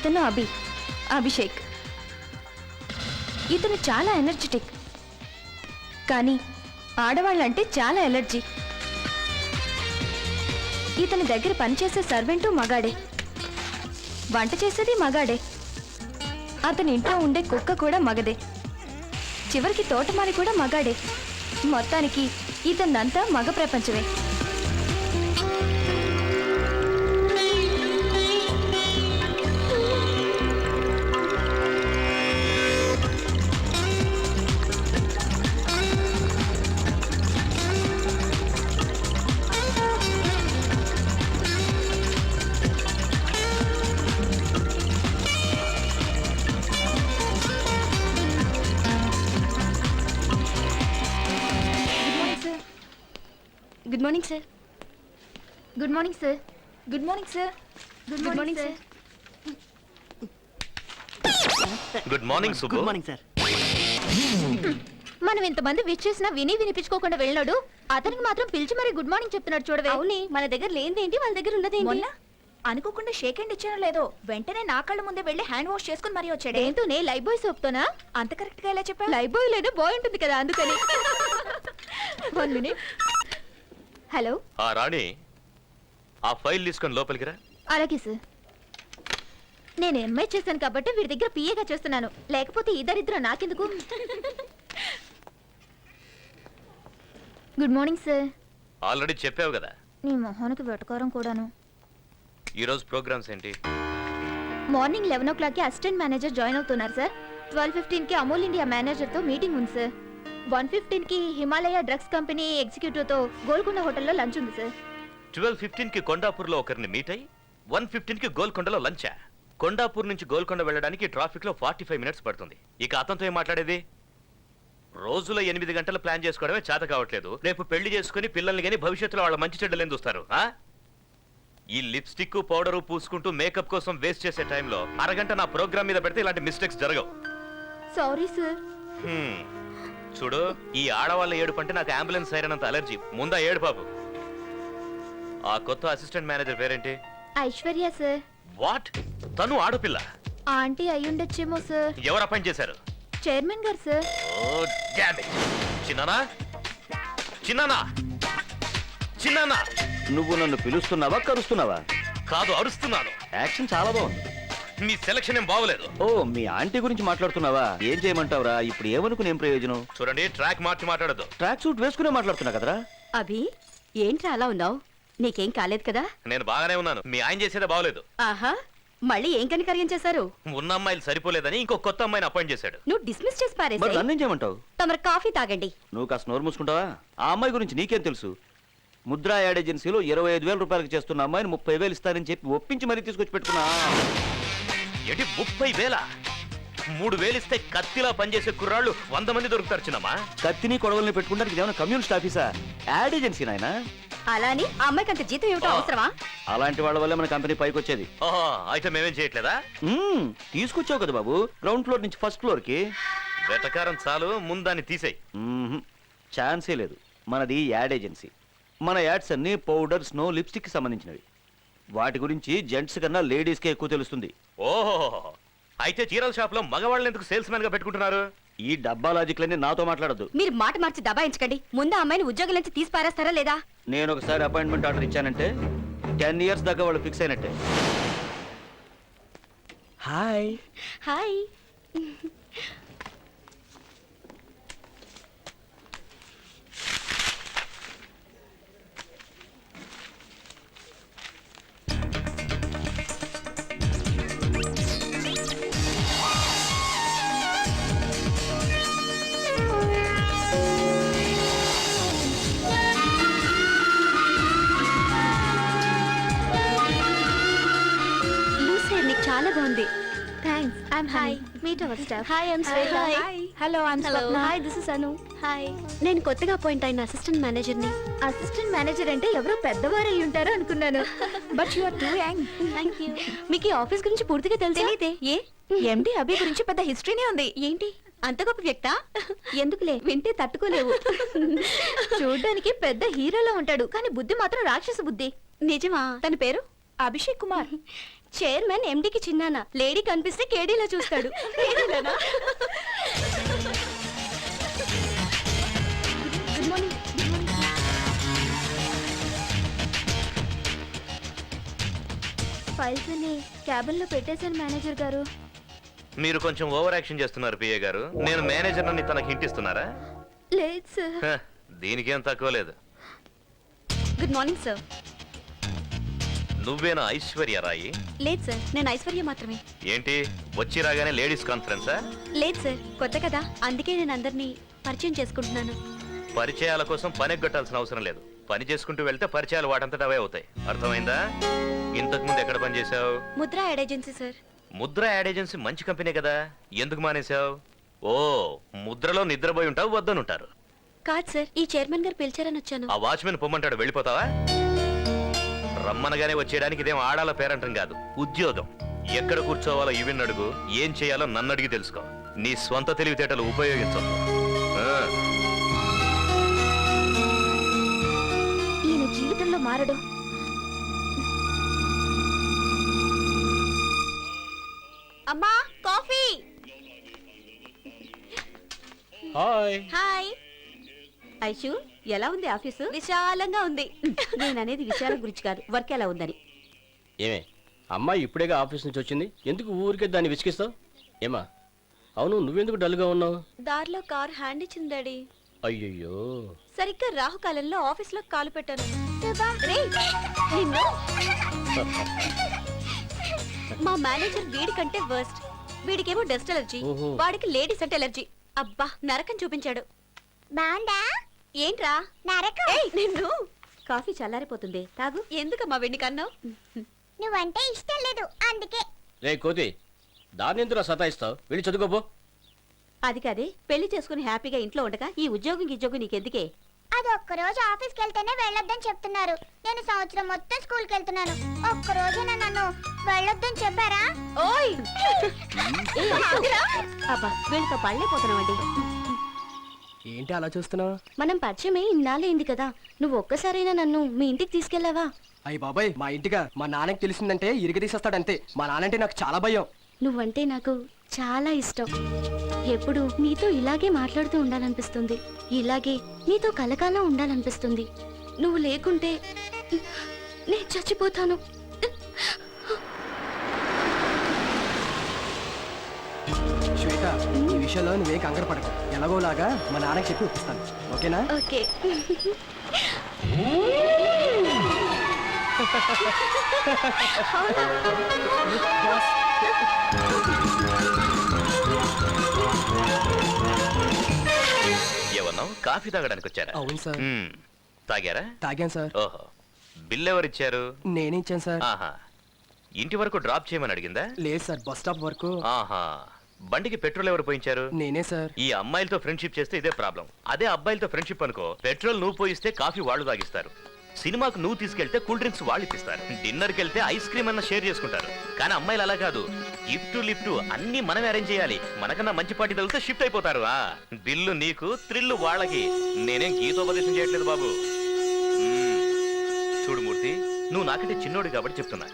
ఇతను అభిషేక్. ఇతను చాలా ఎనర్జెటిక్, కానీ ఆడవాళ్ళంటే చాలా ఎలర్జీ. ఇతని దగ్గర పనిచేసే సర్వెంటు మగాడే, వంట చేసేది మగాడే, అతని ఇంట్లో ఉండే కుక్క కూడా మగదే, చివరికి తోటమాలి కూడా మగాడే. మొత్తానికి ఇతనంతా మగ ప్రపంచమే. Good morning sir. Good morning sir. Good morning sir. Good morning sir. Good morning Subbu. Good morning sir. మనం ఇంతమంది విష్ చేసినా వినిపించుకోకుండా వెళ్ళాడు, అతనికి మాత్రం పిలిచి మరి గుడ్ మార్నింగ్ చెప్తున్నాడు చూడవే. అవునే, మన దగ్గర లేనిదేంటి, వాళ్ళ దగ్గర ఉన్నదేంటి? మొన్న అనుకోకుండా షేక్ హ్యాండ్ ఇచ్చానో లేదో, వెంటనే నా కళ్ళ ముందే వెళ్ళి హ్యాండ్ వాష్ చేసుకుని మరీ వచ్చాడు. ఏంటోనే లైఫ్ బాయ్ సోప్తోనా? అంత కరెక్ట్ గా ఎలా చెప్పా? లైఫ్ బాయ్ లేదో బాయ్ ఉంటుంది కదా, అందుకని. 1 minute. హలో. ఆ రాణి, ఆ ఫైల్ తీసుకొని లోపలికి రా. అలాగే సార్. నేను ఎంఐ చేశాను కాబట్టి వీడి దగ్గర పిఏగా చేస్తున్నాను, లేకపోతే ఇద్దరిద్దరు నాకెందుకు. Good morning sir. ఆల్రెడీ చెప్పావు కదా. నీ మొహానికి వెటకారం కూడాను. ఈరోజు ప్రోగ్రామ్స్ ఏంటి? మార్నింగ్ 11 o'clockకి అసిస్టెంట్ మేనేజర్ జాయిన్ అవుతున్నారు సార్. 12:15కి అమూల్ ఇండియా మేనేజర్తో మీటింగ్ ఉంది సార్. 1:15కి హిమాలయ డ్రగ్స్ కంపెనీ ఎగ్జిక్యూటివ్తో గోల్కొండ హోటల్లో లంచ్ ఉంది సార్. 12:15కి కొండాపూర్లో ఒకరిని మీట్ అయ్యి 1:15కి గోల్కొండలో లంచా? కొండాపూర్ నుంచి గోల్కొండ వెళ్ళడానికి ట్రాఫిక్ లో 45 minutes పడుతుంది. ఇక అతనితో ఏం మాట్లాడేది? రోజులో 8 గంటలు ప్లాన్ చేసుకోవడమే చేత కావట్లేదు. రేపు పెళ్లి చేసుకుని పిల్లల్ని గానీ భవిష్యత్తులో వాళ్ళ మంచి చెడ్డలేని చూస్తారు. ఈ లిప్స్టిక్ పౌడరు పూసుకుంటూ మేకప్ కోసం వేస్ట్ చేసే టైంలో అరగంట నా ప్రోగ్రామ్ మీద పెడితే ఇలాంటి మిస్టేక్స్ జరగవు. Sorry sir. చూడు, ఈ ఆడవాళ్ళ ఏడుపు అంటే నాకు అంబులెన్స్ సైరనంత అలర్జీ. ముందా ఏడు బాబు. ఆ కొత్త అసిస్టెంట్ మేనేజర్ పేరేంటి? ఐశ్వర్య సార్. వాట్? తను ఆడపిల్ల? ఆంటీ అయ్యుండొచ్చేమో సార్. ఎవరు అపాయింట్ చేశారు? చైర్మన్ గారు సార్. Oh damn it. చిన్నానా, చిన్నానా, చిన్నానా. నువ్వు నన్ను పిలుస్తున్నావా, కరుస్తున్నావా? కాదు, అరుస్తున్నాను. యాక్షన్ చాలా బాగుంది. మీ సెలక్షన్ ఏం బాగోలేదు. ఓ, మీ ఆంటీ గురించి మాట్లాడుతున్నావా? ఏం చేయమంటావురా? ఇప్పుడు ఏమనుకుని ఏం ప్రయోజనం? చూడండి, ట్రాక్ మార్చి మాట్లాడద్దు. ట్రాక్ సూట్ వేసుకునే మాట్లాడుతున్నా కదరా. అభి, ఏంట్రా అలా ఉన్నావు? నీకేం కాలేదు కదా? నేను బాగానే ఉన్నాను. మీ ఆయన చేసేదే బాగోలేదు. ఆహా, మళ్ళీ ఏం కనికర్యం చేశారు? ఉన్న అమ్మాయిలు సరిపోలేదని ఇంకో కొత్త అమ్మాయిని అపాయింట్ చేశాడు. నువ్వు డిస్మిస్ చేసి మరి పారేసి నన్నేం చేయమంటావు? తమరు కాఫీ తాగండి. నువ్వు కాస్త నోరు మూసుకుంటావా? ఆ అమ్మాయి గురించి నీకేం తెలుసు? ముద్రా యాడ్ ఏజెన్సీలో 25,000 రూపాయలకు చేస్తున్న అమ్మాయిని 30,000 ఇస్తారని చెప్పి ఒప్పించి మరీ తీసుకొచ్చి పెట్టుకున్నా. ఏంటి 30,000? 3,000 ఇస్తే కత్తిలా పనిచేసే కుర్రాళ్ళు 100 మంది దొరుకుతారు చిన్నమ్మా. కత్తిని కొడవల్ని పెట్టుకుంటానికి ఏమైనా కమ్యూనిస్ట్ ఆఫీసా? యాడ్ ఏజెన్సీ నాయనా. అలాని ఆ అమ్మాయికి అంత జీతం ఏమిటో అవసరమా? అలాంటి వాళ్ళ వల్ల మన కంపెనీ పైకి వచ్చేది. ఓహో, అయితే మేమేం చేయట్లేదా? తీసుకొచ్చావు కదా బాబు, గ్రౌండ్ ఫ్లోర్ నుంచి ఫస్ట్ ఫ్లోర్ కి. వెటకారం చాలు, ముందాన్ని తీసేయి. ఛాన్సే లేదు. మనది యాడ్ ఏజెన్సీ. మన యాడ్స్ అన్ని పౌడర్, స్నో, లిప్స్టిక్ కి సంబంధించినవి. వాటి గురించి జెంట్స్ కన్నా లేడీస్ కే ఎక్కువ తెలుస్తుంది. ఓహో, అయితే చీరల షాప్ లో మగవాళ్ళని ఎందుకు సేల్స్ మ్యాన్ గా పెట్టుకుంటున్నారు? ఈ డబ్బా లాజిక్లన్నీ నాతో మాట్లాడద్దు. మీరు మాట మార్చి దబాయించకండి. ముందు ఆ అమ్మాయిని ఉద్యోగం నుంచి తీసి పారేస్తారా లేదా? నేను ఒకసారి అపాయింట్మెంట్ ఆర్డర్ ఇచ్చానంటే 10 years దాకా వాళ్ళు ఫిక్స్ అయినట్టే. హాయ్. హాయ్. చాలా బాగుంది. Thanks. I'm hi. Meet our staff. Hi, I'm Shweta. Hello, I'm Swapna. Hi, this is Anu. Hi, నేను కొత్తగా అపాయింట్ అయిన అసిస్టెంట్ మేనేజర్ని. అసిస్టెంట్ మేనేజర్ అంటే ఎవరో పెద్దవారు అయి ఉంటారు అనుకున్నాను. But you are too young. Thank you. మీకు ఈ ఆఫీస్ గురించి పూర్తిగా తెలియదే? ఏ ఎండి అభి గురించి పెద్ద హిస్టరీనే ఉంది. ఏంటి అంత గొప్ప వ్యక్తా? ఎందుకులే, వింటే తట్టుకోలేవు. చూడ్డానికి పెద్ద హీరోలో ఉంటాడు, కానీ బుద్ధి మాత్రం రాక్షస బుద్ధి. నిజమా? తన పేరు అభిషేక్ కుమార్. చైర్మన్ ఎండికి చిన్నాన, లేడీ కనిపిస్తే కేడీలో చూస్తాడు. కేడీలోనా? Good morning. ఫైల్స్ అన్ని క్యాబిన్ లో పెట్టేశాను మేనేజర్ గారు. మీరు కొంచెం ఓవర్ యాక్షన్ చేస్తున్నారు పిఏ గారు. నేను మేనేజర్ అని తనకి హింటిస్తున్నారా? లేదు సార్. హ, దీనికేం తక్కువ లేదు. Good morning sir. నువ్వేనా ఐశ్వర్య రాయి? లేదు సార్, నేను ఐశ్వర్య మాత్రమే. ఏంటి వచ్చి రాగానే లేడీస్ కాన్ఫరెన్సా? లేదు సార్, కొత్త కదా, అందుకే నేను అందరినీ పరిచయం చేసుకుంటున్నాను. పరిచయాల కోసం పని ఎగ్గొట్టాల్సిన అవసరం లేదు. పని చేసుకుంటూ వెళ్తే పరిచయాలు వాటంతట అవే అవుతాయి. అర్థమైందా? ఇంతకు ముందు ఎక్కడ పని చేసావు? Mudra ad agency sir. Mudra ad agency మంచి కంపెనీ కదా, ఎందుకు మానేశావు? ఓ, ముద్రలో నిద్రపోయి ఉంటావు, వద్దనుంటారు. కాదు సార్, ఈ చైర్మన్ గారు పిలిచారని వచ్చాను. ఆ వాచ్మెన్ పొమ్మంటాడు, వెళ్ళిపోతావా? రమ్మనగానే వచ్చేయడానికి ఇదేం ఆడాల పేరంటం కాదు, ఉద్యోగం. ఎక్కడ కూర్చోవాలో ఇవిన్ అడుగు, ఏం చేయాలో నన్ను అడిగి తెలుసుకో. నీ స్వంత తెలివితేటలు ఉపయోగించొద్దు. ఆ. ఈయన జీవితంలో మారడు. అమ్మా, కాఫీ. హాయ్. హాయ్. ఐషు, ఎలా ఉంది ఆఫీసు? విశాలంగా ఉంది. నేను అనేది విషయాల గురించి కాదు, వర్క్ ఎలా ఉందని. ఏమే, అమ్మాయి ఇప్పుడేగా ఆఫీస్ నుంచి వచ్చింది, ఎందుకు ఊరికే దాన్ని విసిగిస్తావు? ఏమా, అవును, నువ్వెందుకు డల్గా ఉన్నావు? దారిలో కార్ హ్యాండ్ ఇచ్చింది డాడీ. అయ్యయ్యో. సరిగ్గా రాహుకాలంలో ఆఫీస్ లో కాలు పెట్టాను. రేయ్, నిన్ను. మా మేనేజర్ వీడి కంటే వర్స్ట్. వీడికేమో డస్ట్ ఎలర్జీ, ఓహో. వాడికి లేడీస్ అంటే ఎలర్జీ. అబ్బా, నరకం చూపించాడు. బాగుందా? ఏంట్రా నరకం? ఏయ్, నిన్ను. కాఫీ చల్లారిపోతుంది, తాగు. ఎందుకమ్మా వెండి కన్నావు? నువ్వంటే ఇష్టం లేదు అందుకే. రే కోతి, దాన్ని ఎందుకు సతాయిస్తావు? వెళ్ళి చదువుకోపో. అది కాదే, పెళ్లి చేసుకుని హ్యాపీగా ఇంట్లో ఉండగా ఈ ఉద్యోగం నీకెందుకే? అది ఒక్కరోజు ఆఫీస్కి వెళ్తేనే వెళ్ళొద్దని చెప్తున్నారు. నేను సంవత్సరం మొత్తం స్కూల్కి వెళ్తున్నాను. ఒక్కరోజైనా నన్ను వెళ్ళొద్దని చెప్పారా? ఓయ్, అబ్బా, వీళ్ళతో పళ్ళైపోతున్నావండి. ఏంటి అలా చూస్తున్నావు? మనం పరిచయమే ఇన్నాళ్ళైంది కదా, నువ్వు ఒక్కసారైనా నన్ను మీ ఇంటికి తీసుకెళ్ళావా? అయ్యి బాబాయ్, మా ఇంటిగా మా నాన్నకి తెలిసిందంటే ఇరగదీసేస్తాడంతే. మా నాన్నంటే నాకు చాలా భయం. నువ్వంటే నాకు చాలా ఇష్టం. ఎప్పుడు నీతో ఇలాగే మాట్లాడుతూ ఉండాలనిపిస్తుంది, ఇలాగే నీతో కలకాలం ఉండాలనిపిస్తుంది. నువ్వు లేకుంటే నేను చచ్చిపోతాను. శ్వేత, ఈ విషయంలో నువ్వే కంగారు పడకు. ఎలాగోలాగా మా నాన్నకి చెప్పి ఒప్పిస్తాను, ఓకేనా? ఓకే. ఏమన్నావు? కాఫీ తాగడానికి వచ్చారా? అవును సార్. మ్మ్. తాగారా? తాగాను సార్. ఓహో, బిల్ ఎవరిచ్చారు? నేనే ఇచ్చాను సార్. ఆహా, ఇంటి వరకు డ్రాప్ చేయమని అడిగిందా? లేదు సార్, బస్ స్టాప్ వరకు. ఆహా, బండికి పెట్రోల్ ఎవరు పోయించారు? నేనే సార్. ఈ అమ్మాయిలతో ఫ్రెండ్షిప్ చేస్తే ఇదే ప్రాబ్లం. అదే అబ్బాయిలతో ఫ్రెండ్షిప్ అనుకో, పెట్రోల్ నువ్వు పోయిస్తే కాఫీ వాళ్ళు తాగిస్తారు. సినిమాకు నువ్వు తీసుకెళ్తే కూల్ డ్రింక్స్ వాళ్ళు ఇప్పిస్తారు. డిన్నర్కి వెళ్తే ఐస్ క్రీమ్ అన్న షేర్ చేసుకుంటారు. కానీ అమ్మాయిలు అలా కాదు, గిఫ్ట్ లిఫ్ట్ అన్ని మనమే అరేంజ్ చేయాలి. మనకన్నా మంచి పార్టీ తగిలితే షిఫ్ట్ అయిపోతారు. బిల్లు నీకు, థ్రిల్లు వాళ్ళకి. నేనేం గీతోపదేశం చేయట్లేదు బాబు. చూడు మూర్తి, నువ్వు నాకంటే చిన్నోడు కాబట్టి చెప్తున్నా,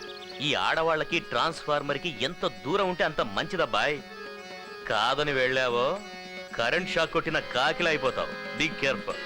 ఈ ఆడవాళ్ళకి ట్రాన్స్ఫార్మర్ కి ఎంత దూరం ఉంటే అంత మంచిదబ్బాయ్. కాదని వెళ్ళావో కరెంట్ షాక్ కొట్టిన కాకిలా అయిపోతావు. Be careful.